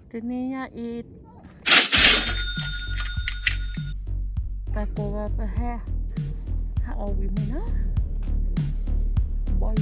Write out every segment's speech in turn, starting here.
Dininya it Kako apa ha ha owi mana boy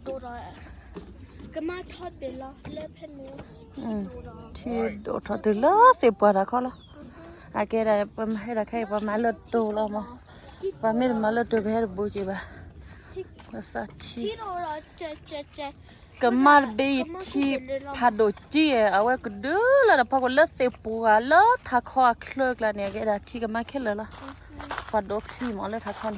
đồ rồi cái má thoát bị lo lên hết nữa thì đồ thọ từ lỡ xếp bờ đã khó lo à cái này bơm hay là cái bơm má lợt đồ lo mà và mấy má lợt đồ về hết bùi chị bà có sao chi cái má bị chi phá đồ chi à vậy cái đứa là phá cái lợt xếp bùa lợt thà khó khơi là nè cái đó chi cái má khét là phá đồ chi mà lợt thà khó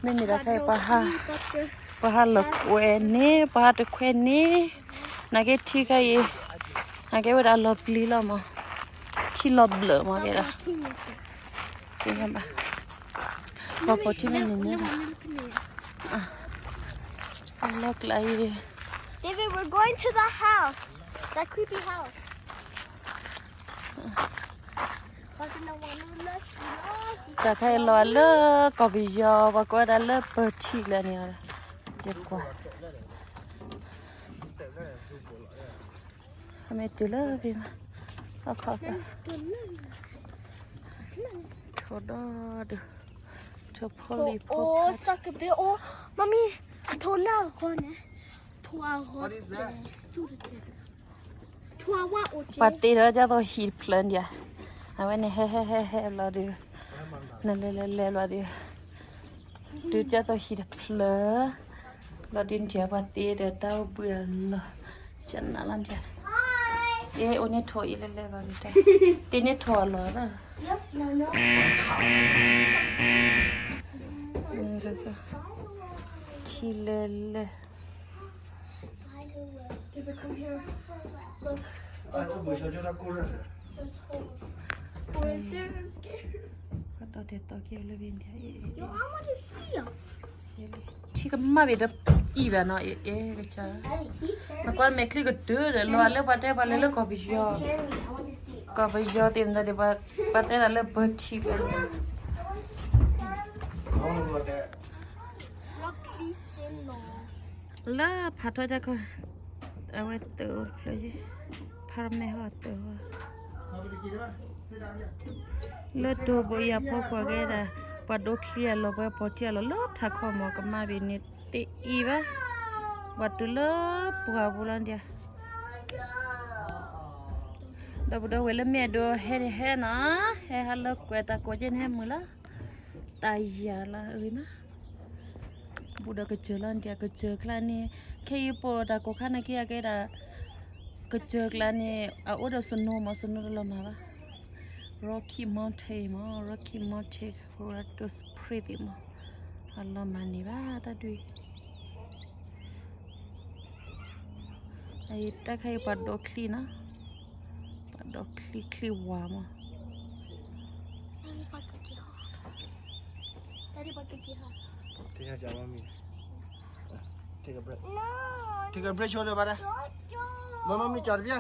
mấy mình đã cái bà ha lộc quen nè bà được quen nè nãy cái chi cái nãy cái đã lộc lì là mà chi lộc lợ mà cái đó gì hả bà bỏ chi mình nè lộc lại David, we're going to the house. That creepy house. ta thấy lo lơ có bị do và có đã lơ bơ chi là nè đẹp quá mẹ từ lơ vì mà khó quá thôi đó được cho poly Oh, suck a bit. Oh, mommy, thôi là con nè. Thôi rồi. Thôi quá ô chị. bắt tí đó cho tôi hít lên vậy à bên này he là được nè là được được cho tôi hít lên là điên chè bắt tí để tao bữa là chân nó làm chè ê ôn nhét thổi lên vào đây tí nhét thổi lỡ đó rồi sao chi lên David, come here. Look. There's holes. Go in there. I'm scared. bắt đầu để tao kêu lên bên thế Yo, I want to see you. chỉ có mà bị đập y vào nó cái cha mà quan mẹ khi cái đứa để lo lấy bắt đây lấy có bị do có bị do tìm ra để bắt đây là lấy bớt chi cái là phát thôi cho conเอาไว้เติมเลยพาไม่หอดเติมเลือดตัวบอยาพอกว่าแกได้ปวดเคลียร์เราไปปวดเจียเราเลือดถ้าข้อมอกับมาเป็นนี่ตีอีวะวัดตัวเลือดปวดบุรันเดียเราบุดเอาไว้แล้วแม่ดูเฮ็ดนะเฮ็ดฮัลโหลกว่าตากวเจนให้มือละตายยาละนะบุดเอากระเจริญเดียกระเจริญคลานี่แค่ยูปอตากวข้านักเกียร์แกได้กระเจริญคลานี่เอาอุดเอาสนุมาสนุเรามาปะRocky Mountain มั้ง Rocky Mountain รัฐสปริตมั้งฮัลโหลมันนี่บ้าตาดุยไอ้ตาใครปัดดอกคลีนะปัดดอกคลีวามั้ง Daddy, what could you have? Take a job on me. Take a breath. No. Take a breath, shoulder, brother. Mama, me charge ya.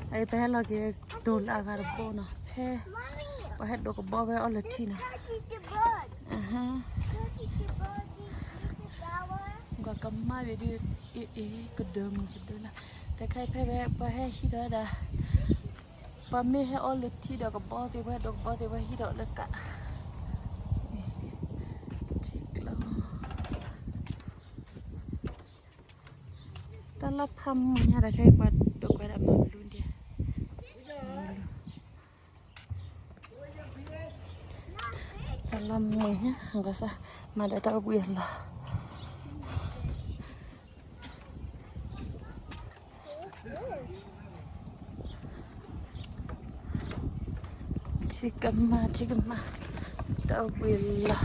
ไอ้แพ้เราเกี่ยตัวลากระโปงนะแพ้ไปให้ดอกกระบอกไปเอาเลยทีนะฮะก็กำมาไปดูก็เดิมละแต่ใครแพ้ไปให้ชิดาดาไปไม่ให้เอาเลยทีดอกกระบอกที่ไปดอกกระบอกที่ไปฮิดอกเลยกะจิกแล้วตอนเราทำมันอะไรใครปัดดอกกระบอกลุ้นเดียSalamnya enggak sah, mada tahu bu ya lah. Cikema, tahu bu ya lah.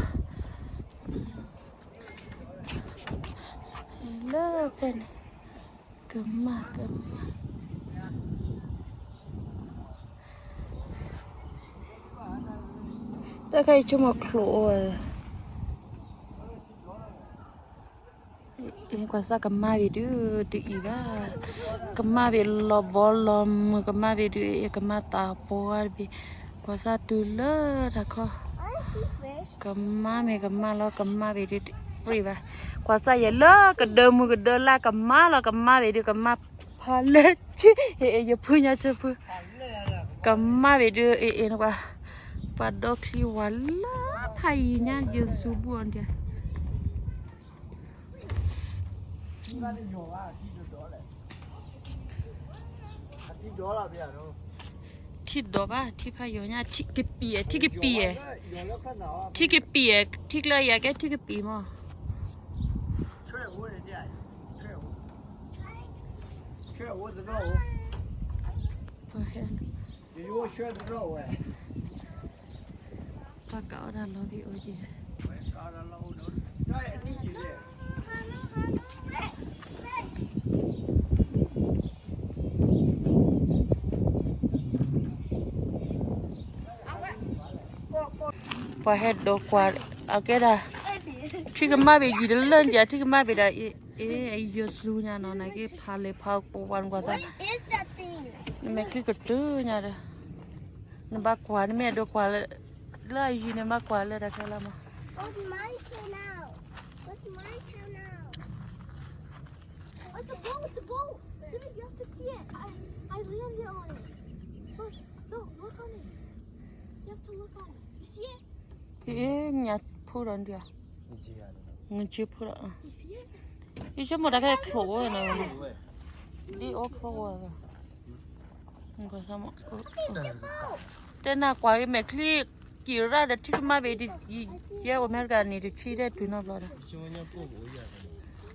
Hello, pen, kema. Ta kai cuma keluar. Ini kuasa kemari du di iba. Kemari lobolom, kemari du ya kemata poar bi. Kuasa dulu dah kau. Kemari du iba. Kuasa ya lo kedemu kedelah kemari du kemar palet. Ya punya cepu. Kemari du ini kuah. Pada kliwala paynya Yesus buan dia. ที่บ้านนี่โยว่าที่เดือดเลยที่เดือดละเบียร์เนาะที่ดอกบ้าที่พายเนี่ยที่กปีที่กปี โยแล้ว看到啊ที่กปีที่เลยอยากแกที่กปีมั้ง吹我人家吹我知道我 พอเห็น 有我学知道我พอเก่าดันรอพี่โอจี搞得老多那你的พอเห็นดอกกว่าเอาแกได้ที่ก็มาไปยืนเล่นจ้ะที่ก็มาไปได้ไอ้ยซูเนี่ยเนาะนะก็พาเลยพาปูวันกว่าซะ is that thing นี่แม่คือกระตื้อเนี่ยเด้อนี่บ้ากว่านี่แม่ดอกกว่าเลยไอ้ยีเนี่ยมากกว่าเลยได้แค่ละมั้ง what's my tail now what's my tail now it's a boat it's a boat David you have to see it I landed on it look no look on it you have to look on it you see it เอ๊ะเนี่ยพูดอันเดียวเงินจีพูดอ่ะ you see it อีจะหมดได้แค่โขนะดีโอโขอ่ะมันก็สมแต่น่ากว่าไอ้แม่คลีกี่ระดับที่มาไปดิเยอะอเมริกานี่ดิที่ได้ตัวน้ำร้อน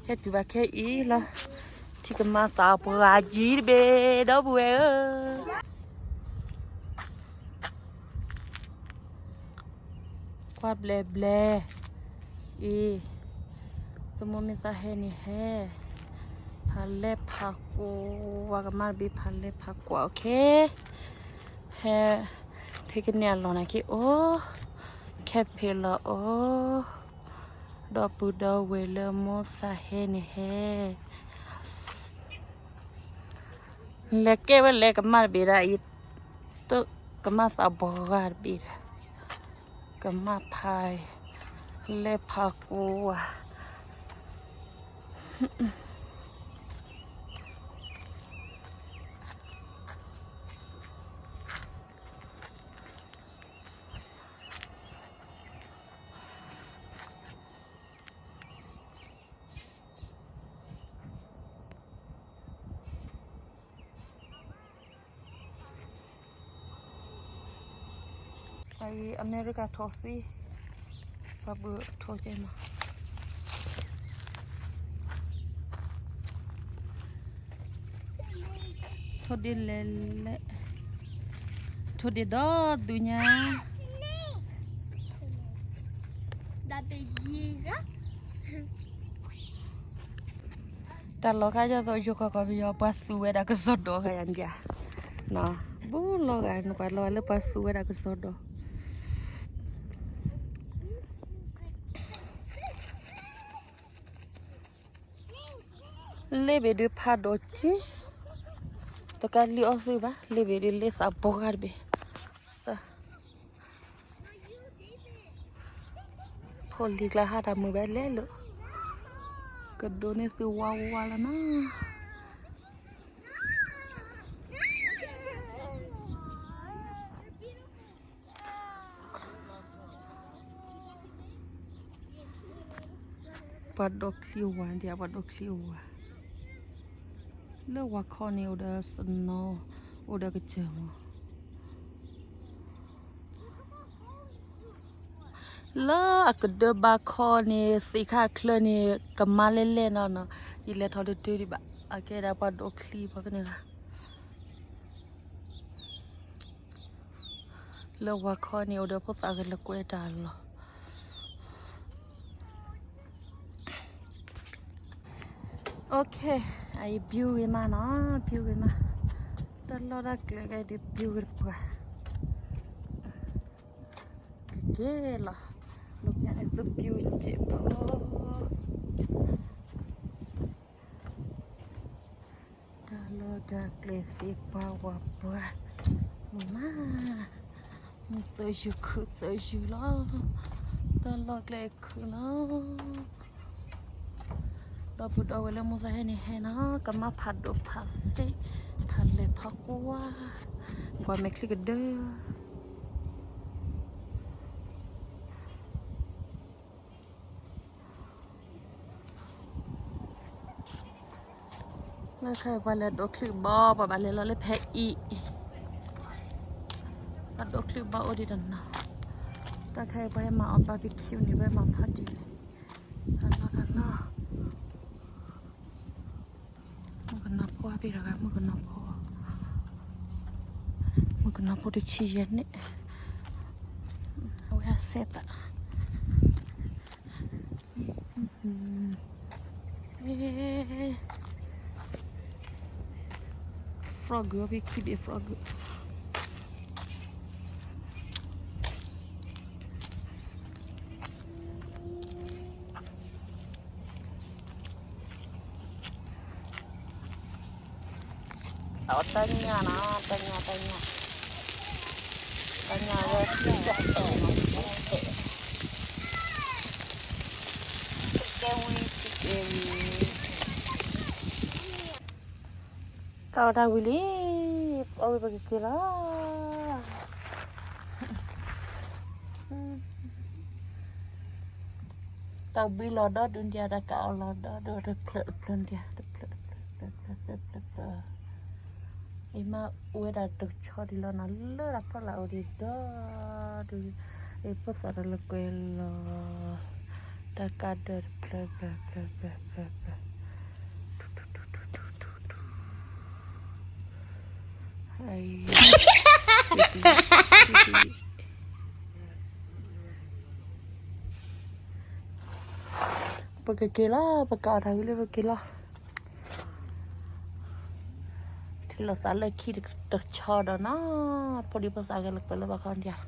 เฮ็ดตัวแค่อีละที่ก็มาตาปลาจีเบดบัวควาเบลเบลอีสมมติสาเหตุนี่แฮ่พันเล็บพักกูว่ากันมาบีพันเล็บพักกูโอเคแฮ่เพกันเนี่ยลองนะคิโอแค่เพลโอดอปูดอเวลโมสาเหตุนี่แฮ่เล็กเก็บเล็กกันมาบีได้อีตุกันมาสาบการบีได้กันมาพายเล็บพักกูไปอเมริกาทอสซี่ปะเบือทอเจมาทอดิเลเลทอดิดอดุญา da begiga แต่เราก็จะต้องอยู่กับพี่ยอปัสสุเวดาก็สดดอกกันจ้ะเนาะบูเรากันนุกเราเลยปัสสุเวดาก็สดดอกเลเบดูพาดจิตะการลีอสิบะเลเบดูเลสาบการเบสะพอลีกละหาดมือแบบเล่ลุก็โดนสิว้าวว้าละนะปัดดอกซิวานเดียปัดดอกซิวาเลือกว่าข้อนี้อุดาสนออุดากระเจิงเลิกก็เดบาคอนี่สีขาเคลื่อนนี่กับมาเล่นๆเนาะอีเล่ทอดตัวดิบะโอเคได้ปัดดอกซิวาเป็นยังไงเลือกว่าข้อนี้อุดาพูดอะไรละกูได้หรอโอเคไอ้บิวกันมาเนาะบิวกันมาตลอดกเลยไอ้ดิบิวกันปะเก๋ล่ะลูกยันไอ้สุบิวเจ็บพอตลอดกเลยสิปาวะปะมามึงเสียอยู่คือเสียอยู่แล้วตลอดเลยคือแล้วดอบุดเอาไว้แล้วมุสาเฮนี่เฮนะก็มาผัดดูผัดสิผัดเลยพักว่ากว่าไม่คลิกเด้อ แล้วใครไปแล้วดูคลิปบอปะบัดเลยเราเลยแพ้อีปัดดูคลิปบอโอดีดันนะแต่ใครไปมาเอาบาร์บีคิวนี่ไปมาพัดดีเลยทันละมันก็นับว่าพี่ระกันมันก็นับพอได้ชี้ยันเนี่ยเอาแค่เซตอะฟรอกพี่คิดฟรอกtanya ya bisa kewi kau dah beli awi bagi kira kau beli lodo dunia ada kau lodo ada plon dia ima udah tuh cari lo nalar apa lah udah tuh itu pada lekelo dah kader bla bla bla bla bla bla hai pakai kela pakai ada gila pakai kelaเราสารเลยคิดตึกชอดนะพอดีภาษากันเลยไปแล้วบางคนเดียว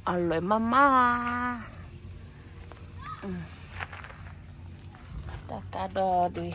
อร่อยมากๆตากาดอด้วย